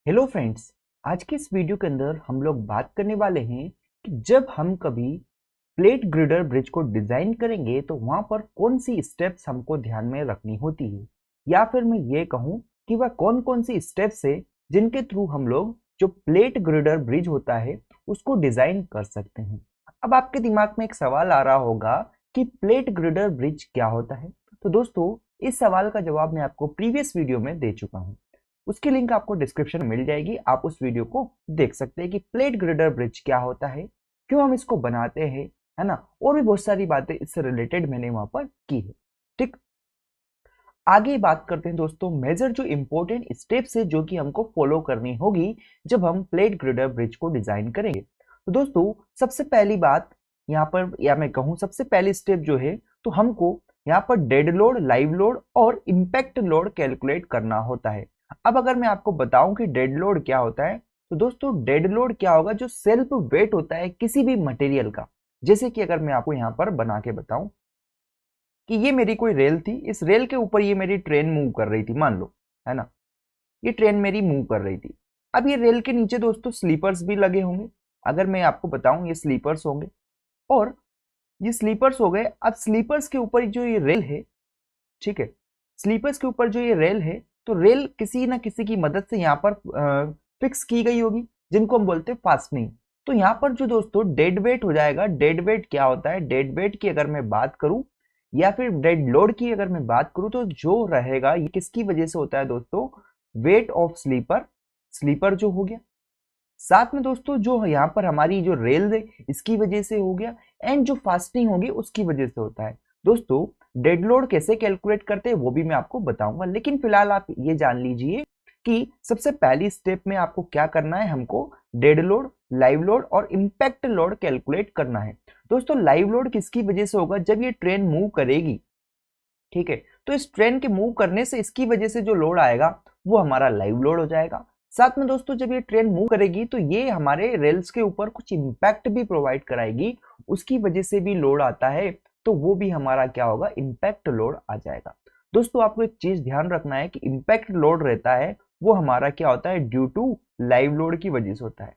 Hello friends. आज के इस वीडियो के अंदर हम लोग बात करने वाले हैं कि जब हम कभी प्लेट ग्रिडर ब्रिज को डिजाइन करेंगे तो वहां पर कौन सी स्टेप्स हमको ध्यान में रखनी होती है, या फिर मैं ये कहूं कि वह कौन कौन सी स्टेप्स है जिनके थ्रू हम लोग जो प्लेट ग्रिडर ब्रिज होता है उसको डिजाइन कर सकते हैं। अब आपके दिमाग में एक सवाल आ रहा होगा कि प्लेट ग्रिडर ब्रिज क्या होता है। तो दोस्तों, इस सवाल का जवाब मैं आपको प्रीवियस वीडियो में दे चुका हूं। उसकी लिंक आपको डिस्क्रिप्शन में मिल जाएगी, आप उस वीडियो को देख सकते हैं कि प्लेट ग्रिडर ब्रिज क्या होता है, क्यों हम इसको बनाते हैं, है ना। और भी बहुत सारी बातें इससे रिलेटेड मैंने वहां पर की है। ठीक, आगे बात करते हैं दोस्तों मेजर जो इंपॉर्टेंट स्टेप्स है जो कि हमको फॉलो करनी होगी जब हम प्लेट ग्रिडर ब्रिज को डिजाइन करेंगे। तो दोस्तों, सबसे पहली बात यहाँ पर, या मैं कहूँ सबसे पहली स्टेप जो है, तो हमको यहाँ पर डेड लोड, लाइव लोड और इम्पैक्ट लोड कैलकुलेट करना होता है। अब अगर मैं आपको बताऊं कि डेड लोड क्या होता है, तो दोस्तों डेड लोड क्या होगा, जो सेल्फ वेट होता है किसी भी मटेरियल का। जैसे कि अगर मैं आपको यहाँ पर बना के बताऊं कि ये मेरी कोई रेल थी, इस रेल के ऊपर ये मेरी ट्रेन मूव कर रही थी, मान लो, है ना। ये ट्रेन मेरी मूव कर रही थी। अब ये रेल के नीचे दोस्तों स्लीपर्स भी लगे होंगे। अगर मैं आपको बताऊं ये स्लीपर्स होंगे, और ये स्लीपर्स हो गए। अब स्लीपर्स के ऊपर जो ये रेल है, ठीक है, स्लीपर्स के ऊपर जो ये रेल है, तो रेल किसी ना किसी की मदद से यहाँ पर फिक्स की गई होगी, जिनको हम बोलते हैं फास्टनिंग। तो यहाँ पर जो दोस्तों डेड वेट हो जाएगा, डेड वेट क्या होता है, डेड वेट की अगर मैं बात करूं या फिर डेड लोड की अगर मैं बात करूं, तो जो रहेगा ये किसकी वजह से होता है दोस्तों, वेट ऑफ स्लीपर, स्लीपर जो हो गया, साथ में दोस्तों जो यहाँ पर हमारी जो रेल है इसकी वजह से हो गया, एंड जो फास्टिंग होगी उसकी वजह से होता है। दोस्तों, डेड लोड कैसे कैलकुलेट करते हैं वो भी मैं आपको बताऊंगा, लेकिन फिलहाल आप ये जान लीजिए कि सबसे पहली स्टेप में आपको क्या करना है, हमको डेड लोड, लाइव लोड और इम्पैक्ट लोड कैलकुलेट करना है। दोस्तों, लाइव लोड किसकी वजह से होगा, जब ये ट्रेन मूव करेगी, ठीक है, तो इस ट्रेन के मूव करने से इसकी वजह से जो लोड आएगा वो हमारा लाइव लोड हो जाएगा। साथ में दोस्तों जब ये ट्रेन मूव करेगी तो ये हमारे रेल्स के ऊपर कुछ इम्पैक्ट भी प्रोवाइड कराएगी, उसकी वजह से भी लोड आता है, तो वो भी हमारा क्या होगा, इम्पैक्ट लोड आ जाएगा। दोस्तों, आपको एक चीज ध्यान रखना है कि इम्पैक्ट लोड रहता है वो हमारा क्या होता है, ड्यू टू लाइव लोड की वजह से होता है।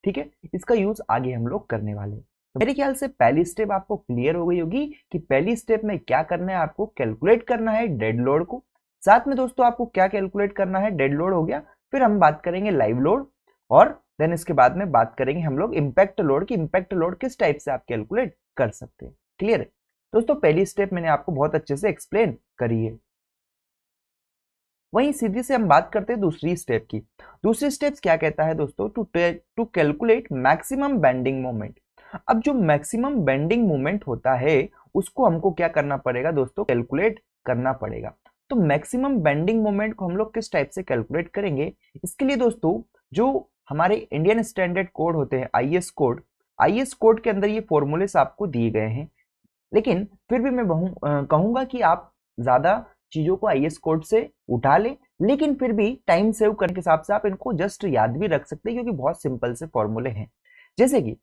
ठीक है, इसका यूज आगे हम लोग करने वाले हैं। तो मेरे ख्याल से पहली स्टेप आपको क्लियर हो गई होगी कि पहली स्टेप में क्या करना है, आपको कैलकुलेट करना है डेड लोड को। साथ में दोस्तों आपको क्या कैलकुलेट करना है, डेड लोड हो गया, फिर हम बात करेंगे लाइव लोड, और देन इसके बाद में बात करेंगे हम लोग इम्पैक्ट लोड की, इम्पैक्ट लोड किस टाइप से आप कैलकुलेट कर सकते हैं। क्लियर है दोस्तों, पहली स्टेप मैंने आपको बहुत अच्छे से एक्सप्लेन करी है। वहीं सीधी से हम बात करते हैं दूसरी स्टेप की। दूसरी स्टेप क्या कहता है दोस्तों, to calculate maximum bending moment. अब जो मैक्सिमम बेंडिंग मोमेंट होता है उसको हमको क्या करना पड़ेगा दोस्तों, कैलकुलेट करना पड़ेगा। तो मैक्सिमम बेंडिंग मोमेंट को हम लोग किस टाइप से कैलकुलेट करेंगे, इसके लिए दोस्तों जो हमारे इंडियन स्टैंडर्ड कोड होते हैं, आईएस कोड, आईएस कोड के अंदर ये फॉर्मूलेस आपको दिए गए हैं। लेकिन फिर भी मैं कहूंगा कि आप ज्यादा चीजों को आईएस कोड से उठा ले, लेकिन फिर भी टाइम सेव करने के हिसाब से आप इनको जस्ट याद भी रख सकते हैं, क्योंकि बहुत सिंपल से फॉर्मूले हैं। जैसे कि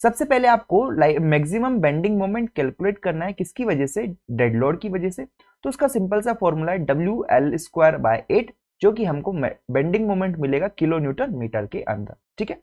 सबसे पहले आपको मैक्सिमम बेंडिंग मोमेंट कैलकुलेट करना है, किसकी वजह से, डेड लोड की वजह से। तो उसका सिंपल सा फॉर्मूला है WL²/8, जो कि हमको बेंडिंग मोमेंट मिलेगा किलो न्यूटन मीटर के अंदर। ठीक है,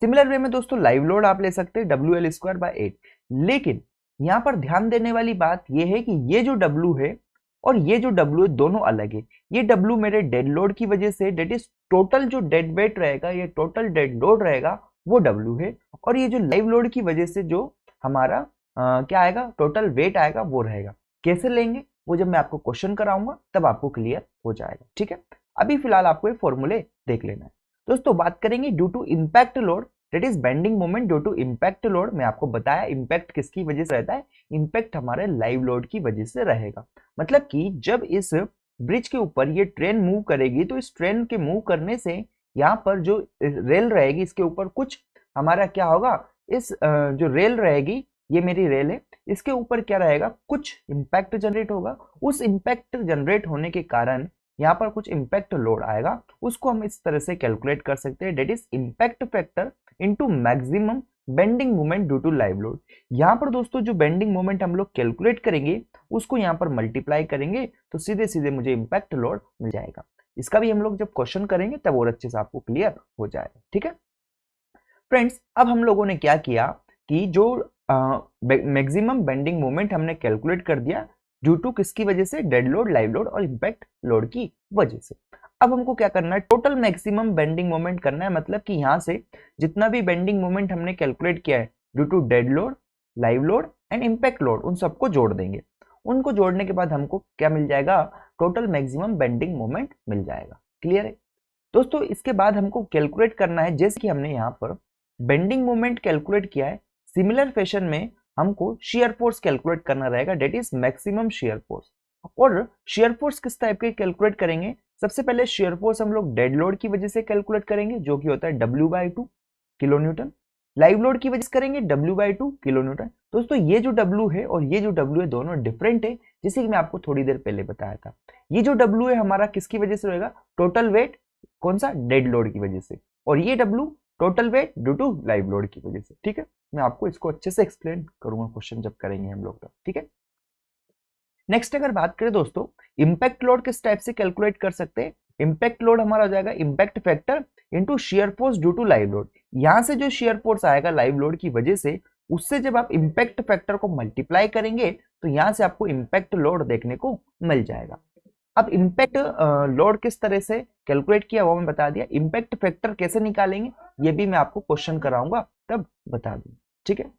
सिमिलर वे में दोस्तों लाइव लोड आप ले सकते हैं WL²/8। लेकिन यहाँ पर ध्यान देने वाली बात यह है कि ये जो W है और ये जो W है दोनों अलग है। ये W मेरे डेड लोड की वजह से, डेट इज टोटल जो डेड वेट रहेगा, ये टोटल डेड लोड रहेगा वो W है, और ये जो लाइव लोड की वजह से जो हमारा क्या आएगा, टोटल वेट आएगा वो रहेगा। कैसे लेंगे वो जब मैं आपको क्वेश्चन कराऊंगा तब आपको क्लियर हो जाएगा। ठीक है, अभी फिलहाल आपको ये फॉर्मूले देख लेना है। दोस्तों, बात करेंगे due to impact load, that is bending moment due to impact load. मैं आपको बताया इम्पैक्ट किसकी वजह से रहता है, इम्पैक्ट हमारे लाइव लोड की वजह से रहेगा। मतलब कि जब इस ब्रिज के ऊपर ये ट्रेन मूव करेगी तो इस ट्रेन के मूव करने से यहाँ पर जो रेल रहेगी इसके ऊपर कुछ हमारा क्या होगा, इस जो रेल रहेगी, ये मेरी रेल है, इसके ऊपर क्या रहेगा, कुछ इम्पैक्ट जनरेट होगा। उस इम्पैक्ट जनरेट होने के कारण यहाँ पर कुछ इम्पैक्ट लोड आएगा, उसको हम इस तरह से कैलकुलेट कर सकते हैं, that is impact factor into maximum bending moment due to live load. यहाँ पर दोस्तों जो बेंडिंग मोमेंट हम लोग कैलकुलेट करेंगे उसको यहाँ पर मल्टीप्लाई करेंगे, तो सीधे सीधे मुझे इम्पैक्ट लोड मिल जाएगा। इसका भी हम लोग जब क्वेश्चन करेंगे तब और अच्छे से आपको क्लियर हो जाएगा। ठीक है फ्रेंड्स, अब हम लोगों ने क्या किया कि जो मैक्सिमम बेंडिंग मोमेंट हमने कैलकुलेट कर दिया ड्यू टू किसकी वजह से, डेड लोड, लाइव लोड और इम्पैक्ट लोड की वजह से। अब हमको क्या करना है, टोटल मैक्सिमम बेंडिंग मोमेंट करना है, मतलब कि यहाँ से जितना भी बेंडिंग मोमेंट हमने कैलकुलेट किया है due to dead load, live load and impact load, उन सबको जोड़ देंगे। उनको जोड़ने के बाद हमको क्या मिल जाएगा, टोटल मैक्सिमम बेंडिंग मोमेंट मिल जाएगा। क्लियर है दोस्तों। इसके बाद हमको कैलकुलेट करना है, जैसे कि हमने यहाँ पर बेंडिंग मोमेंट कैलकुलेट किया है, सिमिलर फैशन में हमको शियर फोर्स कैलकुलेट करना रहेगा, that is maximum shear force. और शियर फोर्स किस टाइप के कैलकुलेट करेंगे, सबसे पहले शियर फोर्स हम लोग डेड लोड की वजह से कैलकुलेट करेंगे, जो कि होता है W/2 kilo Newton. Live load की वजह से करेंगे W/2 किलो न्यूटन। दोस्तों ये जो W है और ये जो W है दोनों डिफरेंट है, जैसे कि मैं आपको थोड़ी देर पहले बताया था। ये जो W है हमारा किसकी वजह से रहेगा, टोटल वेट कौन सा, डेड लोड की वजह से, और ये W total weight due to live load की वजह से। ठीक है, मैं आपको इसको अच्छे से एक्सप्लेन करूंगा क्वेश्चन जब करेंगे हम लोग। ठीक है, नेक्स्ट अगर बात करें दोस्तों, इंपैक्ट लोड किस टाइप से कैलकुलेट कर सकते हैं। इंपैक्ट लोड हमारा हो जाएगा impact factor into shear force due to live load. यहां से जो शियर फोर्स आएगा लाइव लोड की वजह से, उससे जब आप इंपैक्ट फैक्टर को मल्टीप्लाई करेंगे तो यहां से आपको इंपैक्ट लोड देखने को मिल जाएगा। अब इम्पैक्ट लोड किस तरह से कैलकुलेट किया वो मैं बता दिया, इम्पैक्ट फैक्टर कैसे निकालेंगे ये भी मैं आपको क्वेश्चन कराऊंगा तब बता दूं। ठीक है,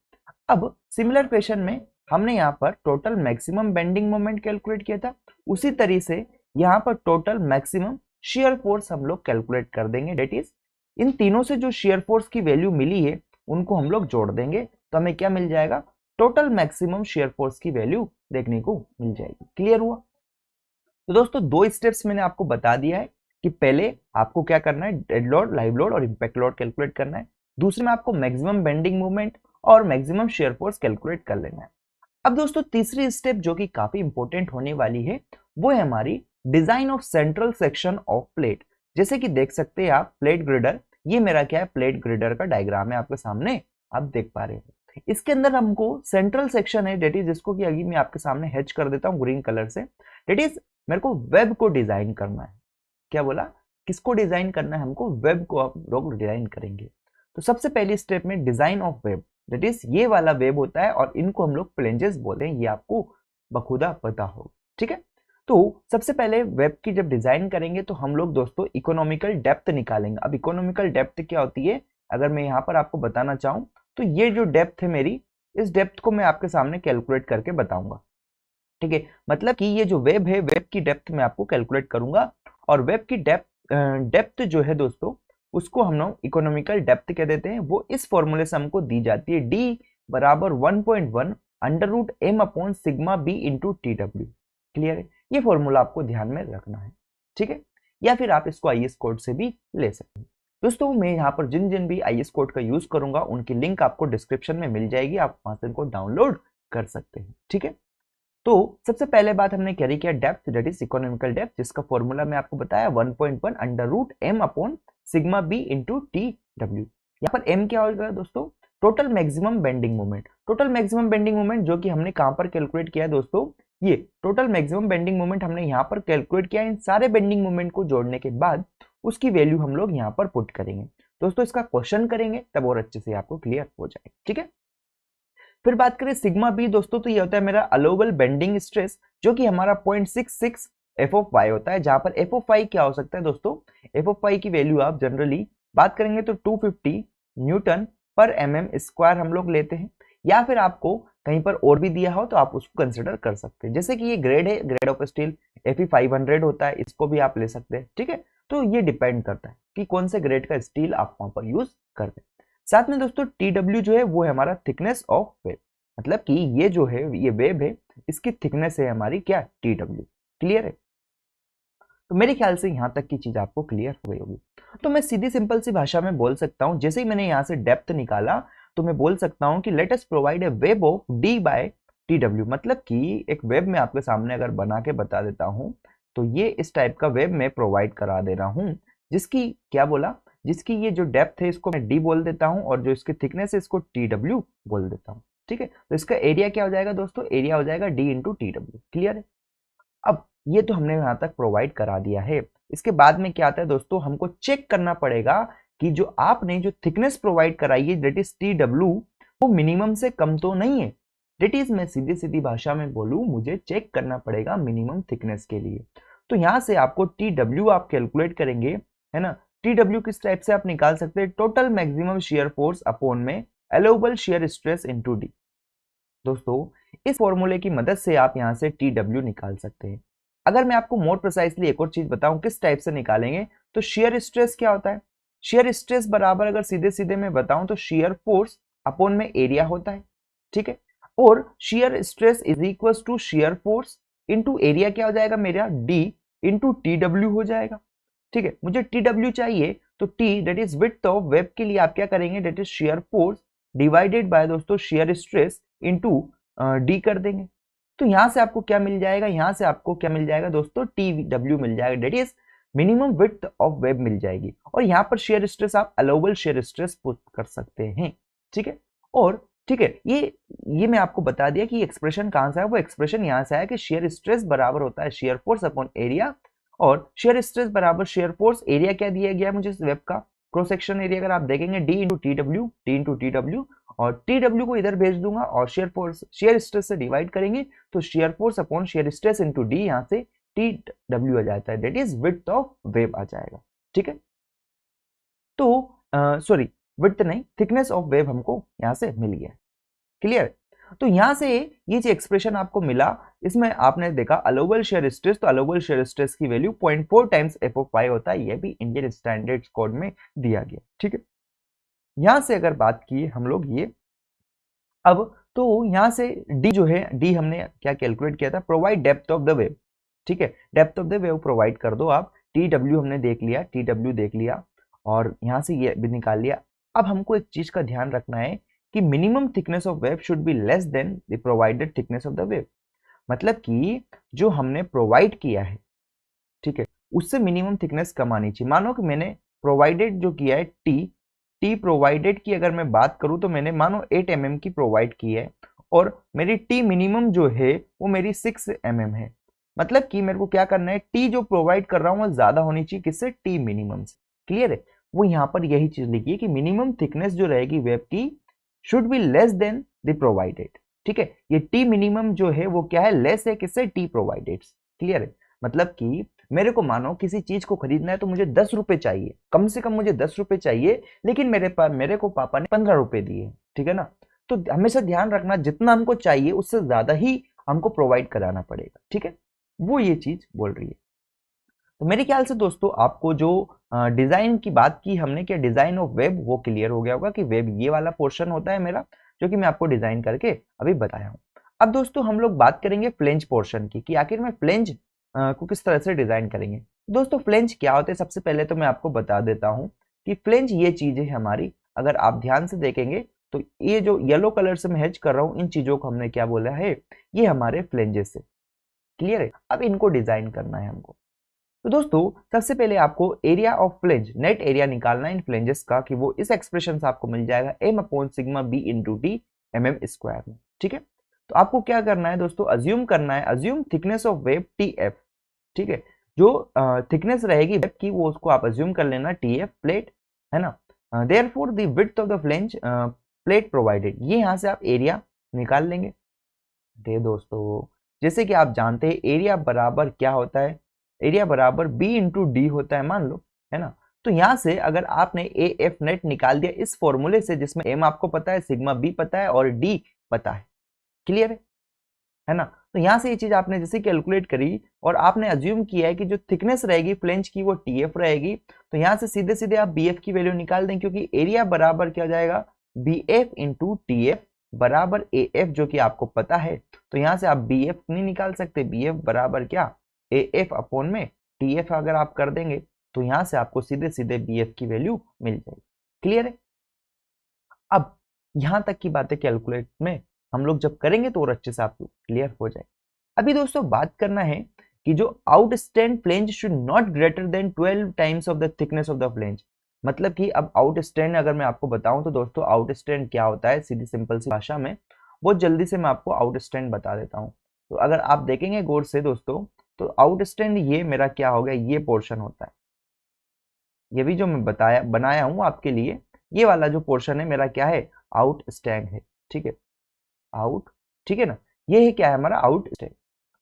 अब सिमिलर फैशन में हमने यहाँ पर total maximum bending moment calculate किया था, उसी तरीके से यहाँ पर टोटल मैक्सिमम शियर फोर्स हम लोग कैलकुलेट कर देंगे, डेट इज इन तीनों से जो शियर फोर्स की वैल्यू मिली है उनको हम लोग जोड़ देंगे, तो हमें क्या मिल जाएगा, टोटल मैक्सिमम शियर फोर्स की वैल्यू देखने को मिल जाएगी। क्लियर हुआ। तो दोस्तों दो स्टेप्स मैंने आपको बता दिया है कि पहले आपको क्या करना है, डेड लोड, लाइव लोड और इम्पैक्ट लोड कैलकुलेट करना है। दूसरे में आपको मैक्सिमम बेंडिंग मूवमेंट और मैक्सिमम शेयर फोर्स कैलकुलेट कर लेना है। अब दोस्तों तीसरी स्टेप जो कि काफी इंपॉर्टेंट होने वाली है वो है हमारी design of central section of plate. जैसे कि देख सकते हैं आप प्लेट ग्रिडर, ये मेरा क्या है, प्लेट ग्रिडर का डायग्राम है आपके सामने, आप देख पा रहे हैं। इसके अंदर हमको सेंट्रल सेक्शन है, डेट इज जिसको कि अभी मैं आपके सामने हैच कर देता हूँ ग्रीन कलर से, डेट इज मेरे को वेब को डिजाइन करना है। क्या बोला, किसको डिजाइन करना है, हमको वेब को आप लोग डिजाइन करेंगे। तो सबसे पहली स्टेप में design of web, that is ये वाला वेब होता है और इनको हम लोग फ्लेंजेस बोलते हैं, ये आपको बखुदा पता हो। ठीक है, तो सबसे पहले वेब की जब डिजाइन करेंगे तो हम लोग दोस्तों इकोनॉमिकल डेप्थ निकालेंगे। अब इकोनॉमिकल डेप्थ क्या होती है, अगर मैं यहाँ पर आपको बताना चाहूँ तो ये जो डेप्थ है मेरी, इस डेप्थ को मैं आपके सामने कैलकुलेट करके बताऊंगा। ठीक है, मतलब कि ये जो वेब है, वेब की डेप्थ मैं आपको कैलकुलेट करूंगा, और वेब की डेप्थ जो है दोस्तों उसको हम लोग इकोनॉमिकल डेप्थ कह देते हैं। वो इस फॉर्मूले से हमको दी जाती है, डी बराबर 1.1 under root M upon sigma B into T W. Clear है, ये फॉर्मूला आपको ध्यान में रखना है। ठीक है, या फिर आप इसको आईएस कोड से भी ले सकते हैं। दोस्तों मैं यहाँ पर जिन जिन भी आईएस कोड का यूज करूंगा उनकी लिंक आपको डिस्क्रिप्शन में मिल जाएगी, आप वहां से इनको डाउनलोड कर सकते हैं। ठीक है, तो सबसे पहले बात हमने कैरी किया depth, that is economical depth, जिसका फॉर्मूला मैं आपको बताया 1.1 under root M upon sigma B into T W. यहाँ पर एम क्या होगा दोस्तों, total maximum bending moment. Total maximum bending moment जो कि हमने कहां पर कैलकुलेट किया है दोस्तों, ये टोटल मैक्सिमम बेंडिंग मोमेंट हमने यहाँ पर कैलकुलेट किया। इन सारे बेंडिंग मोमेंट को जोड़ने के बाद उसकी वैल्यू हम लोग यहाँ पर पुट करेंगे। दोस्तों इसका क्वेश्चन करेंगे तब और अच्छे से आपको क्लियर हो जाएगा। ठीक है, फिर बात करें सिग्मा बी दोस्तों, तो ये होता है मेरा अलोवेबल बेंडिंग स्ट्रेस, जो कि हमारा 0.66 एफ ऑफ वाई होता है, जहां पर एफ ऑफ वाई क्या हो सकता है दोस्तों, एफ ऑफ वाई की वैल्यू आप जनरली बात करेंगे तो 250 न्यूटन पर एमएम स्क्वायर हम लोग लेते हैं, या फिर आपको कहीं पर और भी दिया हो तो आप उसको कंसिडर कर सकते हैं। जैसे कि ये ग्रेड है, ग्रेड ऑफ स्टील Fe 500 होता है, इसको भी आप ले सकते हैं। ठीक है, तो ये डिपेंड करता है कि कौन से ग्रेड का स्टील आप वहां पर यूज करते हैं। साथ में दोस्तों TW जो है वो है हमारा थिकनेस ऑफ वेब, मतलब कि ये जो है ये वेब है, इसकी थिकनेस है हमारी क्या, TW। क्लियर है, तो मेरे ख्याल से यहाँ तक की चीज आपको क्लियर हो गई होगी। तो मैं सीधी सिंपल सी भाषा में बोल सकता हूँ, जैसे ही मैंने यहाँ से डेप्थ निकाला तो मैं बोल सकता हूँ कि let us provide a web of D by TW। मतलब कि एक वेब में आपके सामने अगर बना के बता देता हूँ तो ये इस टाइप का वेब मैं प्रोवाइड करा दे रहा हूँ, जिसकी क्या बोला, जिसकी ये जो डेप्थ है इसको मैं D बोल देता हूँ और जो इसकी थिकनेस है इसको TW बोल देता हूँ। ठीक है, तो इसका एरिया क्या हो जाएगा दोस्तों, एरिया हो जाएगा D इंटू TW। क्लियर है, अब ये तो हमने यहाँ तक प्रोवाइड करा दिया है। इसके बाद में क्या आता है दोस्तों, हमको चेक करना पड़ेगा कि जो आपने जो थिकनेस प्रोवाइड कराई है दैट इज TW, वो मिनिमम से कम तो नहीं है। दैट इज मैं सीधी सीधी भाषा में बोलूं, मुझे चेक करना पड़ेगा मिनिमम थिकनेस के लिए। तो यहाँ से आपको TW आप कैलकुलेट करेंगे, है ना। TW किस टाइप से आप निकाल सकते हैं, total maximum shear force upon में allowable shear stress into D। दोस्तों इस फॉर्मूले की मदद से आप यहाँ से TW निकाल सकते हैं। अगर मैं आपको मोर प्रिसाइसली एक और चीज बताऊं किस टाइप से निकालेंगे, तो शेयर स्ट्रेस क्या होता है, शेयर स्ट्रेस बराबर अगर सीधे सीधे मैं बताऊं तो शेयर फोर्स अपॉन में एरिया होता है, ठीक है। और shear stress is equal to shear force into area क्या हो जाएगा मेरा, D इंटू TW हो जाएगा, ठीक है। मुझे TW चाहिए तो T that is width of web के लिए आप क्या करेंगे, that is shear force divided by दोस्तों शेयर स्ट्रेस इंटू D कर देंगे। तो यहां से आपको क्या मिल जाएगा, यहां से आपको क्या मिल जाएगा दोस्तों, TW मिल जाएगा, that is minimum width of web मिल जाएगी। और यहाँ पर शेयर स्ट्रेस आप अलाउबल शेयर स्ट्रेस पुट कर सकते हैं, ठीक है। और ठीक है, ये मैं आपको बता दिया कि एक्सप्रेशन कहां से है, वो एक्सप्रेशन यहां से आया कि शेयर स्ट्रेस बराबर होता है शेयर फोर्स अपॉन एरिया, और शेयर स्ट्रेस बराबर शेयर फोर्स, एरिया क्या दिया गया मुझे इस वेब का, क्रॉस सेक्शन एरिया अगर आप देखेंगे D into TW, D into TW, और TW को इधर भेज दूंगा और शेयर फोर्स शेयर स्ट्रेस से डिवाइड करेंगे तो shear force upon shear stress into D, यहाँ से TW आ जाता है, that is width of web आ जाएगा, ठीक है। तो सॉरी, विड्थ नहीं, थिकनेस ऑफ वेब हमको यहाँ से मिल गया, क्लियर। तो यहां से ये जो एक्सप्रेशन आपको मिला, इसमें आपने देखा अलाउबल शेयर स्ट्रेस, तो अलाउबल शेयर स्ट्रेस की वैल्यू 0.4 टाइम्स FOFI होता है, ये भी इंडियन स्टैंडर्ड कोड में दिया गया, ठीक है। यहां से अगर बात की हम लोग ये अब, तो यहां से D जो है, D हमने क्या कैलकुलेट किया था, provide depth of the wave, ठीक है। Depth of the wave provide कर दो आप, TW हमने देख लिया, TW देख लिया, और यहां से ये भी निकाल लिया। अब हमको एक चीज का ध्यान रखना है कि minimum thickness of wave should be less than the provided thickness of the wave, मतलब कि जो हमने प्रोवाइड किया है, ठीक है, उससे मिनिमम थिकनेस कम आनी चाहिए। मानो कि मैंने प्रोवाइडेड जो किया है टी प्रोवाइडेड की अगर मैं बात करूं तो मैंने मानो 8 mm की प्रोवाइड की है, और मेरी टी मिनिमम जो है वो मेरी 6 mm है। मतलब कि मेरे को क्या करना है, टी जो प्रोवाइड कर रहा हूं वो ज्यादा होनी चाहिए किससे, टी मिनिमम से, क्लियर है। वो यहाँ पर यही चीज लिखी है कि मिनिमम थिकनेस जो रहेगी वेब की should be less than the provided, ठीक है। ये टी मिनिमम जो है वो क्या है, लेस है किससे, टी प्रोवाइडेड, क्लियर है। मतलब कि मेरे को मानो किसी चीज को खरीदना है तो मुझे 10 रुपए चाहिए, कम से कम मुझे 10 रुपए चाहिए, लेकिन मेरे को पापा ने 15 रुपए दिए, ठीक है ना। तो हमेशा ध्यान रखना जितना हमको चाहिए उससे ज्यादा ही हमको प्रोवाइड कराना पड़ेगा, ठीक है। वो ये चीज बोल रही है। तो मेरे ख्याल से दोस्तों आपको जो डिजाइन की बात की हमने, क्या डिजाइन ऑफ वेब, वो क्लियर हो गया होगा कि वेब ये वाला पोर्शन होता है मेरा, जो कि मैं आपको डिजाइन करके अभी बताया हूँ। अब दोस्तों हम लोग बात करेंगे फ्लेंज पोर्शन की, कि आखिर में फ्लेंज को किस तरह से डिजाइन करेंगे। दोस्तों फ्लेंज क्या होते हैं, सबसे पहले तो मैं आपको बता देता हूँ कि फ्लेंज ये चीज है हमारी, अगर आप ध्यान से देखेंगे तो ये जो येलो कलर से मैं हेज कर रहा हूँ, इन चीजों को हमने क्या बोला है, ये हमारे फ्लेंजेस है, क्लियर है। अब इनको डिजाइन करना है हमको। तो दोस्तों सबसे पहले आपको area of flange, net area निकालना है इन फ्लेंजेस का, कि वो इस एक्सप्रेशन से आपको मिल जाएगा m upon sigma b into D mm² में, ठीक है। तो आपको क्या करना है दोस्तों, अज्यूम करना है, assume thickness of web TF, ठीक है। जो थिकनेस रहेगी वेब की वो उसको आप अज्यूम कर लेना TF प्लेट, है ना। Therefore the width of the flange plate provided, ये यहाँ से आप एरिया निकाल लेंगे। दोस्तों जैसे कि आप जानते हैं एरिया बराबर क्या होता है, एरिया बराबर B इंटू डी होता है, मान लो, है ना। तो यहां से अगर आपने AF नेट निकाल दिया इस फॉर्मूले से, जिसमें M आपको पता है, सिग्मा B पता है और D पता है, क्लियर है ना। तो यहां से ये चीज आपने जैसे कैलकुलेट करी और आपने अज्यूम किया है कि जो थिकनेस रहेगी फ्लेंज की वो TF रहेगी, तो यहां से सीधे सीधे आप BF की वैल्यू निकाल दें, क्योंकि एरिया बराबर क्या हो जाएगा, BF इंटू TF बराबर AF, जो कि आपको पता है। तो यहां से आप BF नहीं निकाल सकते, BF बराबर क्या, AF अपॉन में TF अगर आप कर देंगे तो यहां से आपको सीधे सीधे BF की वैल्यू मिल जाएगी, क्लियर है। अब यहां तक की बातें कैलकुलेट में हम लोग जब करेंगे तो और अच्छे से आपको क्लियर हो जाए। अभी दोस्तों बात करना है कि जो outstand flange should not greater than 12 times of the thickness of the flange. मतलब कि अब आउटस्टैंड अगर मैं आपको बताऊं तो दोस्तों आउटस्टैंड क्या होता है, सीधी सिंपल सी भाषा में बहुत जल्दी से मैं आपको आउटस्टैंड बता देता हूं। तो अगर आप देखेंगे गौर से दोस्तों, तो आउटस्टैंड ये मेरा क्या हो गया, ये पोर्शन होता है, ये भी जो मैं बनाया हूं आपके लिए, ये वाला जो पोर्शन है मेरा क्या है, आउटस्टैंड है। ठीक है, आउट, ठीक है ना, ये है क्या है हमारा आउटस्टैंड।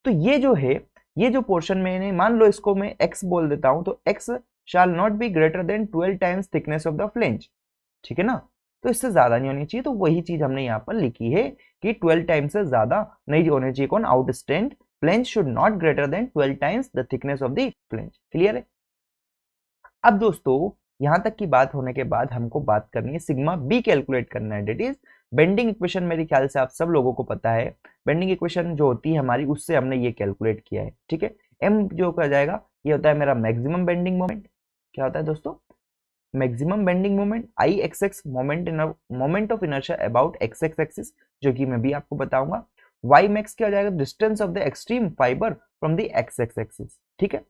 तो ये जो है, ये जो पोर्शन मैंने मान लो इसको मैं x बोल देता हूं, तो x shall not be greater than 12 times thickness of the flange. ठीक है ना, तो इससे ज्यादा नहीं होनी चाहिए, तो वही चीज हमने यहाँ पर लिखी है कि 12 टाइम्स से ज्यादा नहीं होने चाहिए कौन, outstand flange should not greater than 12 times the thickness of the flange. Clear है। अब दोस्तों यहां तक की बात होने के बाद हमको बात करनी है सिग्मा बी कैलकुलेट करना है, डेट इज बेंडिंग इक्वेशन। मेरे ख्याल से आप सब लोगों को पता है बेंडिंग इक्वेशन जो होती है हमारी, उससे हमने ये कैलकुलेट किया है। ठीक है, एम जो कर जाएगा ये होता है मेरा मैक्सिमम बेंडिंग मोमेंट। क्या होता है दोस्तों, maximum bending moment. I X x moment in moment of inertia about x x axis, जो कि मैं भी आपको बताऊंगा। वाई मैक्स क्या हो जाएगा, distance of the extreme fibre from the x x axis. ठीक है,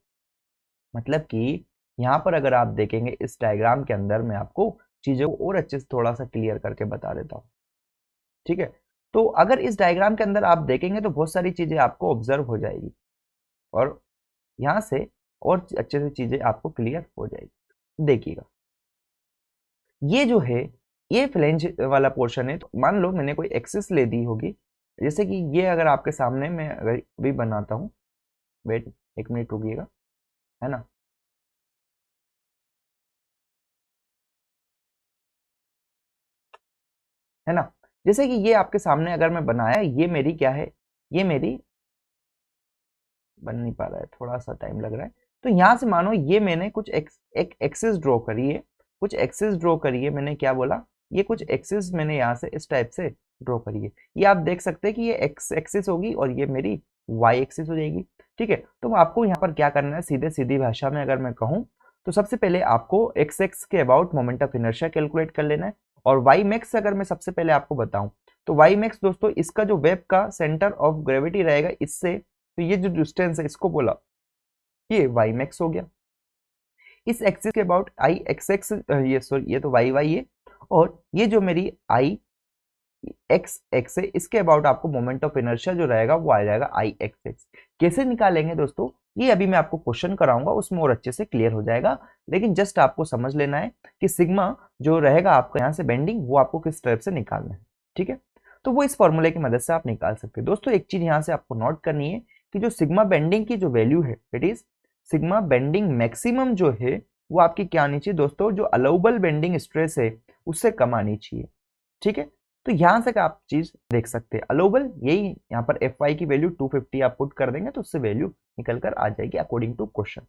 मतलब कि यहाँ पर अगर आप देखेंगे इस डायग्राम के अंदर, मैं आपको चीजों को और अच्छे से थोड़ा सा क्लियर करके बता देता हूँ। ठीक है, तो अगर इस डायग्राम के अंदर आप देखेंगे तो बहुत सारी चीजें आपको ऑब्जर्व हो जाएगी और यहाँ से और अच्छे से चीजें आपको क्लियर हो जाएगी। देखिएगा, ये जो है ये फ्लेंज वाला पोर्शन है, तो मान लो मैंने कोई एक्सिस ले दी होगी, जैसे कि ये अगर आपके सामने मैं अगर भी बनाता हूँ, वेट एक मिनट रुकिएगा, है ना, है ना, जैसे कि ये आपके सामने अगर मैं बनाया, ये मेरी क्या है, ये मेरी बन नहीं पा रहा है, थोड़ा सा टाइम लग रहा है। तो यहाँ से मानो ये मैंने कुछ एक एक्सिस ड्रॉ करी है, कुछ एक्सिस ड्रॉ करी है, मैंने क्या बोला, ये कुछ एक्सिस मैंने यहाँ से इस टाइप से ड्रॉ करी है। ये आप देख सकते हैं कि ये एक्स एक्सिस होगी और ये मेरी वाई एक्सिस हो जाएगी। ठीक है, तो आपको यहाँ पर क्या करना है, सीधे सीधी भाषा में अगर मैं कहूँ तो सबसे पहले आपको एक्स एक्स के about moment of inertia calculate कर लेना है। और वाई मैक्स अगर मैं सबसे पहले आपको बताऊं, तो वाई मैक्स दोस्तों इसका जो वेब का सेंटर ऑफ ग्रेविटी रहेगा इससे, तो ये जो डिस्टेंस है इसको बोला, ये वाई मैक्स हो गया। इस एक्सिस के अबाउट आई एक्स एक्स, ये सॉरी ये तो वाई वाई है, और ये जो मेरी आई एक्स एक्स है इसके अबाउट आपको मोमेंट ऑफ इनर्शिया जो रहेगा वो आ जाएगा आई एक्स एक्स। कैसे निकालेंगे दोस्तों, ये अभी मैं आपको क्वेश्चन कराऊंगा, उसमें और अच्छे से क्लियर हो जाएगा, लेकिन जस्ट आपको समझ लेना है कि सिग्मा जो रहेगा आपका यहाँ से बेंडिंग, वो आपको किस टाइप से निकालना है। ठीक है, तो वो इस फॉर्मूले की मदद से आप निकाल सकते हैं। दोस्तों एक चीज यहाँ से आपको नोट करनी है कि जो सिग्मा बेंडिंग की जो वैल्यू है, it is sigma bending maximum जो है वो आपकी क्या आनी चाहिए दोस्तों, जो अलाउबल बेंडिंग स्ट्रेस है उससे कम आनी चाहिए। ठीक है, तो यहां से आप चीज देख सकते हैं, अलाउबल यही यहाँ पर एफ वाई की वैल्यू 250 आप पुट कर देंगे तो उससे वैल्यू निकल कर आ जाएगी अकॉर्डिंग टू क्वेश्चन।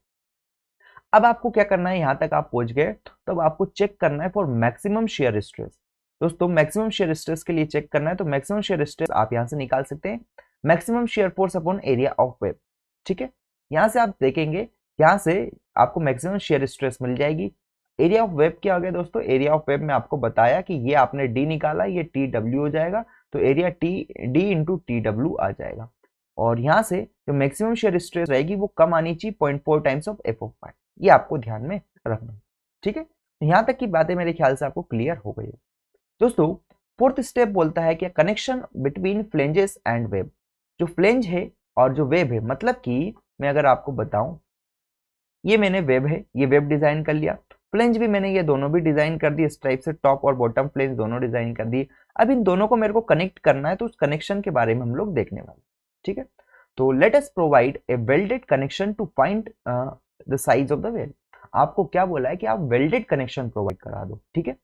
अब आपको क्या करना है, यहां तक आप पहुंच गए तो अब आपको चेक करना है फॉर मैक्सिमम शेयर स्ट्रेस। दोस्तों मैक्सिमम शेयर स्ट्रेस के लिए चेक करना है, तो मैक्सिमम शेयर स्ट्रेस आप यहां से निकाल सकते हैं, maximum shear force upon area of web. ठीक है, यहां से आप देखेंगे, यहां से आपको मैक्सिमम शेयर स्ट्रेस मिल जाएगी। एरिया ऑफ वेब क्या हो गया दोस्तों, एरिया ऑफ वेब में आपको बताया कि ये आपने डी निकाला, ये टी डब्ल्यू हो जाएगा, तो area T D into T W आ जाएगा। और यहाँ से जो मैक्सिमम शेयर स्ट्रेस रहेगी वो कम आनी चाहिए 0.4 times of F of Y, ये आपको ध्यान में रखना है। ठीक है, यहाँ तक की बातें मेरे ख्याल से आपको क्लियर हो गई है। दोस्तों फोर्थ स्टेप बोलता है कि connection between flanges and web. जो फ्लेंज है और जो वेब है, मतलब कि मैं अगर आपको बताऊं, ये मैंने वेब है, ये वेब डिजाइन कर लिया, फ्लेंज भी मैंने ये दोनों भी डिजाइन कर दिए, इस टाइप से टॉप और बॉटम फ्लेंज दोनों डिजाइन कर दिए। अब इन दोनों को मेरे को कनेक्ट करना है, तो उस कनेक्शन के बारे में हम लोग देखने वाले। ठीक है, तो let us provide a welded connection to find the size of the web. आपको क्या बोला है कि आप वेल्डेड कनेक्शन प्रोवाइड करा दो। ठीक है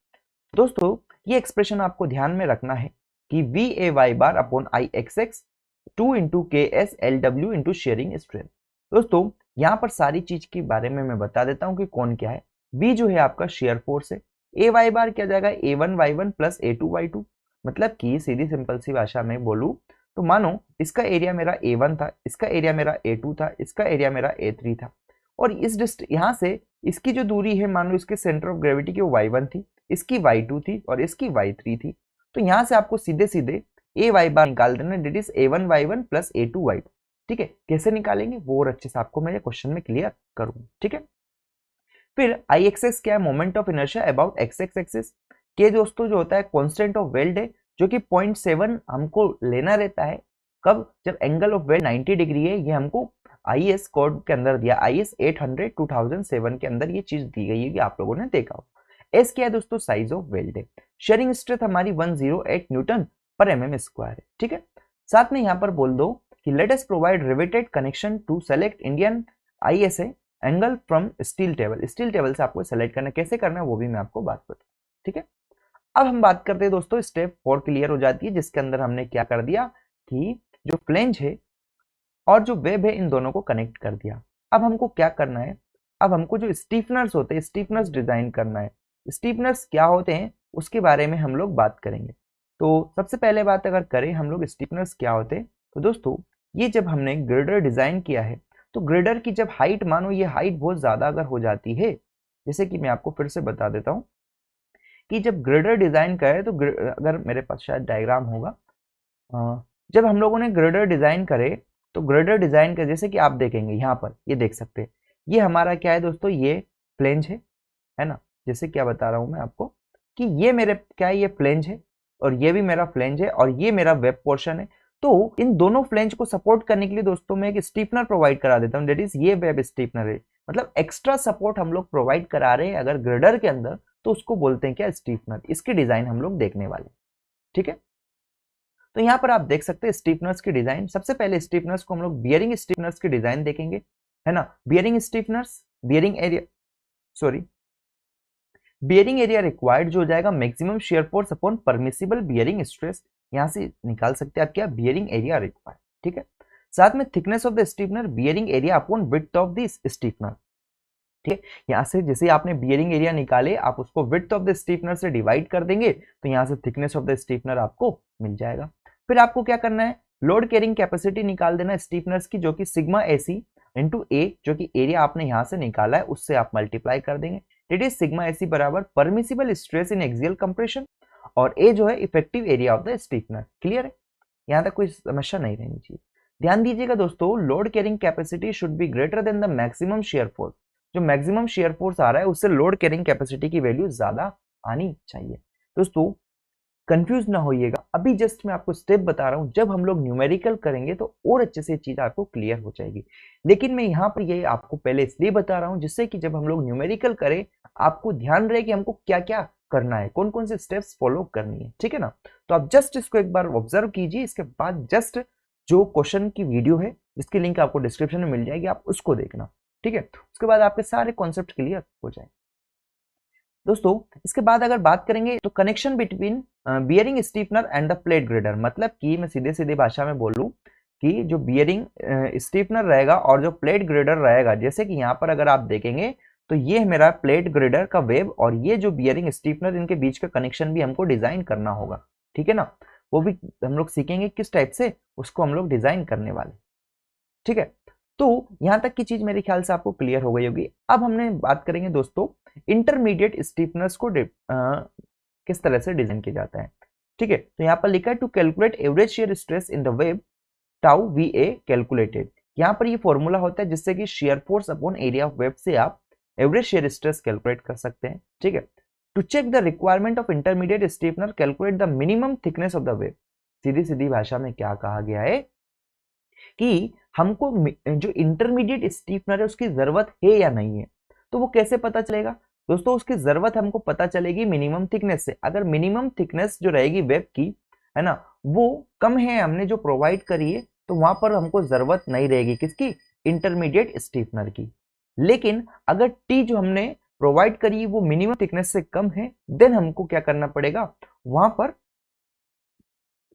दोस्तों, ये एक्सप्रेशन आपको ध्यान में रखना है कि V A Y bar upon I X X 2 into K S L W into shearing strength. दोस्तों यहाँ पर सारी चीज के बारे में मैं बता देता हूँ कि कौन क्या है। V जो है आपका शेयर फोर्स है, ए वाई बार क्या जाएगा A one Y one plus A two Y two. मतलब कि सीधी सिंपल सी भाषा में बोलूँ तो मानो इसका एरिया मेरा ए वन था, इसका एरिया मेरा ए टू था, इसका एरिया मेरा ए थ्री था, और इस यहाँ से इसकी जो दूरी है, मान लो इसके सेंटर ऑफ ग्रेविटी की वो वाई वन थी, इसकी वाई टू थी और इसकी वाई थ्री थी। तो यहाँ से आपको सीधे सीधे ए वाई बार निकाल देना, that is A one Y one plus A two Y two. ठीक है, कैसे निकालेंगे वो और अच्छे से आपको मैं क्वेश्चन में क्लियर करूंगा। ठीक है, फिर आई एक्सेस क्या है, moment of inertia about x x axis. के दोस्तों जो होता है कांस्टेंट ऑफ वेल्ड है, जो कि 0.7 हमको लेना रहता है। कब, जब एंगल ऑफ वेल्ड 90 डिग्री है, ये हमको IS कोड के अंदर दिया, IS 800 2007 के अंदर ये चीज दी गई है कि आप लोगों ने देखा हो। एस क्या है दोस्तों, साइज ऑफ वेल्ड है। शेयरिंग स्ट्रेंथ हमारी 108 न्यूटन पर mm स्क्वायर है, ठीक है। साथ में यहाँ पर बोल दो कि let us provide riveted connection to select Indian ISA angle from steel table. Steel table से आपको सेलेक्ट करना, कैसे करना है वो भी मैं आपको बात बताऊँ, ठीक है। अब हम बात करते हैं दोस्तों, स्टेप 4 क्लियर हो जाती है, जिसके अंदर हमने क्या कर दिया कि जो फ्लेंज है और जो वेब है इन दोनों को कनेक्ट कर दिया। अब हमको क्या करना है, अब हमको जो स्टीफनर्स होते हैं, स्टीफनर्स डिजाइन करना है। स्टीफनर्स क्या होते हैं उसके बारे में हम लोग बात करेंगे। तो सबसे पहले बात अगर करें हम लोग स्टीफनर्स क्या होते हैं, तो दोस्तों ये जब हमने ग्रिडर डिजाइन किया है तो ग्रिडर की जब हाइट, मानो ये हाइट बहुत ज्यादा अगर हो जाती है, जैसे कि मैं आपको फिर से बता देता हूँ कि जब ग्रिडर डिजाइन करे तो अगर मेरे पास शायद डायग्राम होगा, जब हम लोगों ने ग्रिडर डिजाइन करे तो ग्रिडर डिजाइन का जैसे कि आप देखेंगे यहाँ पर, ये देख सकते हैं, ये हमारा क्या है दोस्तों, ये फ्लेंज है ना। जैसे क्या बता रहा हूं मैं आपको कि ये मेरे क्या है, ये फ्लेंज है और ये भी मेरा फ्लेंज है और ये मेरा वेब पोर्शन है। तो इन दोनों फ्लेंज को सपोर्ट करने के लिए दोस्तों मैं एक स्टीफनर प्रोवाइड करा देता हूँ, डेट इज ये वेब स्टीफनर है। मतलब एक्स्ट्रा सपोर्ट हम लोग प्रोवाइड करा रहे हैं अगर ग्रिडर के अंदर, तो उसको बोलते हैं क्या, स्टीफनर। इसकी डिजाइन हम लोग देखने वाले, ठीक है। तो यहाँ पर आप देख सकते हैं स्टीफनर्स की डिजाइन। सबसे पहले स्टीफनर्स को हम लोग बियरिंग स्टीफनर्स की डिजाइन देखेंगे, है ना। Bearing stiffeners, bearing area, sorry, bearing area required जो हो जाएगा maximum shear force upon permissible bearing stress, यहां से निकाल सकते हैं आप क्या, बियरिंग एरिया रिक्वायर्ड, ठीक है। साथ में thickness of the stiffener, bearing area upon width of the stiffener, ठीक है। यहाँ से जैसे आपने बियरिंग एरिया निकाले, आप उसको विड्थ ऑफ द स्टीफनर से डिवाइड कर देंगे तो यहाँ से थिकनेस ऑफ द स्टीफनर आपको मिल जाएगा। फिर आपको क्या करना है, लोड कैरिंग कैपेसिटी निकाल देना स्टीफनर्स की, जो कि सिग्मा एसी इंटू ए, जो कि एरिया आपने यहाँ से निकाला है उससे आप मल्टीप्लाई कर देंगे। इट इज सिग्मा एसी बराबर permissible stress in axial compression और ए जो है effective area of the stiffener. Clear है, यहाँ तक कोई समस्या नहीं रहनी चाहिए। ध्यान दीजिएगा दोस्तों, load carrying capacity should be greater than the maximum shear force. जो मैक्सिमम शेयर फोर्स आ रहा है उससे लोड कैरिंग कैपेसिटी की वैल्यू ज्यादा आनी चाहिए। दोस्तों कंफ्यूज ना होइएगा, अभी जस्ट मैं आपको स्टेप बता रहा हूं, जब हम लोग न्यूमेरिकल करेंगे तो और अच्छे से चीज आपको क्लियर हो जाएगी। लेकिन मैं यहाँ पर ये आपको पहले इसलिए बता रहा हूं जिससे कि जब हम लोग न्यूमेरिकल करें आपको ध्यान रहे कि हमको क्या क्या करना है, कौन कौन से स्टेप्स फॉलो करनी है, ठीक है ना। तो आप जस्ट इसको एक बार ऑब्जर्व कीजिए, इसके बाद जस्ट जो क्वेश्चन की वीडियो है जिसकी लिंक आपको डिस्क्रिप्शन में मिल जाएगी, आप उसको देखना, ठीक है। उसके बाद आपके सारे कॉन्सेप्ट क्लियर हो जाए। दोस्तों इसके बाद अगर बात करेंगे तो connection between bearing stiffener and the plate girder, मतलब कि मैं सीधे सीधे भाषा में बोलूं कि जो बियरिंग स्टीफनर रहेगा और जो प्लेट ग्रेडर रहेगा, जैसे कि यहाँ पर अगर आप देखेंगे तो ये है मेरा प्लेट ग्रेडर का वेब और ये जो बियरिंग स्टीफनर, इनके बीच का कनेक्शन भी हमको डिजाइन करना होगा, ठीक है ना। वो भी हम लोग सीखेंगे किस टाइप से उसको हम लोग डिजाइन करने वाले, ठीक है। तो यहां तक की चीज मेरे ख्याल से आपको क्लियर हो गई होगी। अब हमने बात करेंगे दोस्तों इंटरमीडिएट स्टीफनेस को किस तरह से डिजाइन किया जाता है, ठीक है। तो यहाँ पर लिखा है to calculate average shear stress in the web, tau V A calculated. यहाँ पर ये फॉर्मूला होता है जिससे कि shear force upon area of web से आप एवरेज शेयर स्ट्रेस कैलकुलेट कर सकते हैं, ठीक है। To check the requirement of intermediate stiffener, calculate the minimum thickness of the web. सीधी सीधी भाषा में क्या कहा गया है कि हमको जो इंटरमीडिएट स्टीफनर है उसकी जरूरत है या नहीं है। तो वो कैसे पता चलेगा दोस्तों, उसकी जरूरत हमको पता चलेगी मिनिमम थिकनेस से। अगर मिनिमम थिकनेस जो रहेगी वेब की, है ना, वो कम है हमने जो प्रोवाइड करी है, तो वहां पर हमको जरूरत नहीं रहेगी किसकी, इंटरमीडिएट स्टीफनर की। लेकिन अगर टी जो हमने प्रोवाइड करी वो मिनिमम थिकनेस से कम है, देन हमको क्या करना पड़ेगा, वहां पर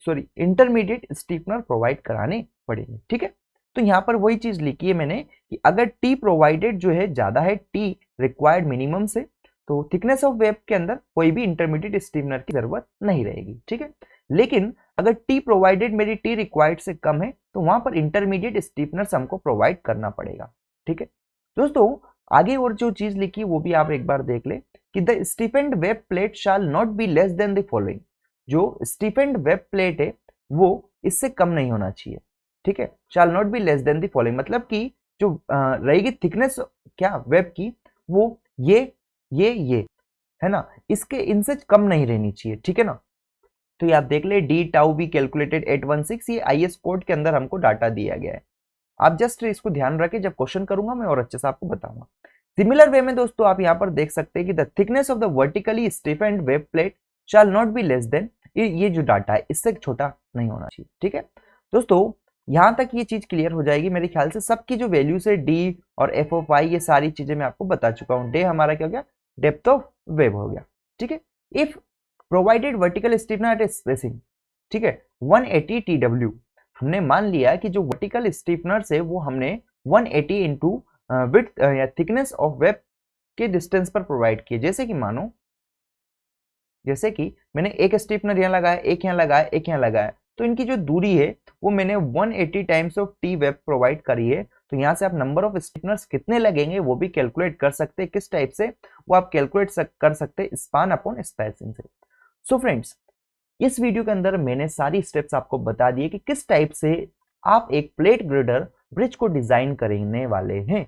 सॉरी इंटरमीडिएट स्टीफनर प्रोवाइड कराने पड़ेंगे, ठीक है। तो यहाँ पर वही चीज लिखी है मैंने कि अगर टी प्रोवाइडेड जो है ज्यादा है टी रिक्वायर्ड मिनिमम से, तो थिकनेस ऑफ वेब के अंदर कोई भी इंटरमीडिएट स्टीफनर की जरूरत नहीं रहेगी, ठीक है। लेकिन अगर टी प्रोवाइडेड मेरी टी रिक्वायर्ड से कम है तो वहां पर इंटरमीडिएट स्टीफनर हमको प्रोवाइड करना पड़ेगा, ठीक है। दोस्तों आगे और जो चीज लिखी वो भी आप एक बार देख ले कि the stiffened web plate shall not be less than the following. जो स्टीफेंड वेब प्लेट है वो इससे कम नहीं होना चाहिए, ठीक है। शैल not be less than the following, मतलब कि जो रहेगी थिकनेस क्या वेब की, वो ये है ना, इसके इनसे कम नहीं रहनी चाहिए, ठीक है ना। तो ये आप देख ले डी टाउ बी कैलकुलेटेड 816, ये IS कोड के अंदर हमको डाटा दिया गया है। आप जस्ट इसको ध्यान रखें, जब क्वेश्चन करूंगा मैं और अच्छे से आपको बताऊंगा। सिमिलर वे में दोस्तों आप यहाँ पर देख सकते हैं कि the thickness of the vertically stiffened web plate shall not be less than, ये जो डाटा है इससे छोटा नहीं होना चाहिए। ठीक है दोस्तों, यहां तक ये चीज क्लियर हो जाएगी मेरे ख्याल से। सबकी जो वैल्यूज है डी और एफ ऑफ वाई, ये सारी चीजें मैं आपको बता चुका हूँ। डे हमारा क्या हो गया, डेप्थ ऑफ वेब हो गया। ठीक है, if provided vertical stiffener at a spacing, ठीक है 180 TW, हमने मान लिया कि जो वर्टिकल स्टीफनर है वो हमने 180 इंटू विड्थ या थिकनेस ऑफ वेब के डिस्टेंस पर प्रोवाइड किए। जैसे कि मानो, जैसे कि मैंने एक स्टीफनर यहाँ लगाया, एक यहाँ लगाया, एक यहाँ लगाया, तो इनकी जो दूरी है वो मैंने 180 times of T web provide करी है। तो यहाँ से आप नंबर ऑफ स्टीफनर्स कितने लगेंगे वो भी कैलकुलेट कर सकते हैं। किस टाइप से, वो आप कैलकुलेट कर सकते हैं स्पान अपॉन स्पेसिंग से। सो फ्रेंड्स, इस वीडियो के अंदर मैंने सारी स्टेप्स आपको बता दिए कि किस टाइप से आप एक प्लेट ग्रिडर ब्रिज को डिजाइन करने वाले हैं।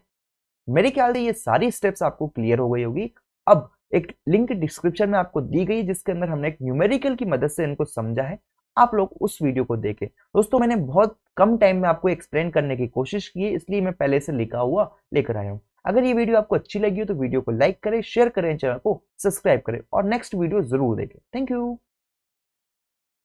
मेरे ख्याल से ये सारी स्टेप्स आपको क्लियर हो गई होगी। अब एक लिंक डिस्क्रिप्शन में आपको दी गई जिसके अंदर हमने एक न्यूमेरिकल की मदद से इनको समझा है, आप लोग उस वीडियो को देखें। दोस्तों मैंने बहुत कम टाइम में आपको एक्सप्लेन करने की कोशिश की है, इसलिए मैं पहले से लिखा हुआ लेकर आया हूं। अगर ये वीडियो आपको अच्छी लगी हो तो वीडियो को लाइक करें, शेयर करें, चैनल को सब्सक्राइब करें और नेक्स्ट वीडियो जरूर देखें। Thank you.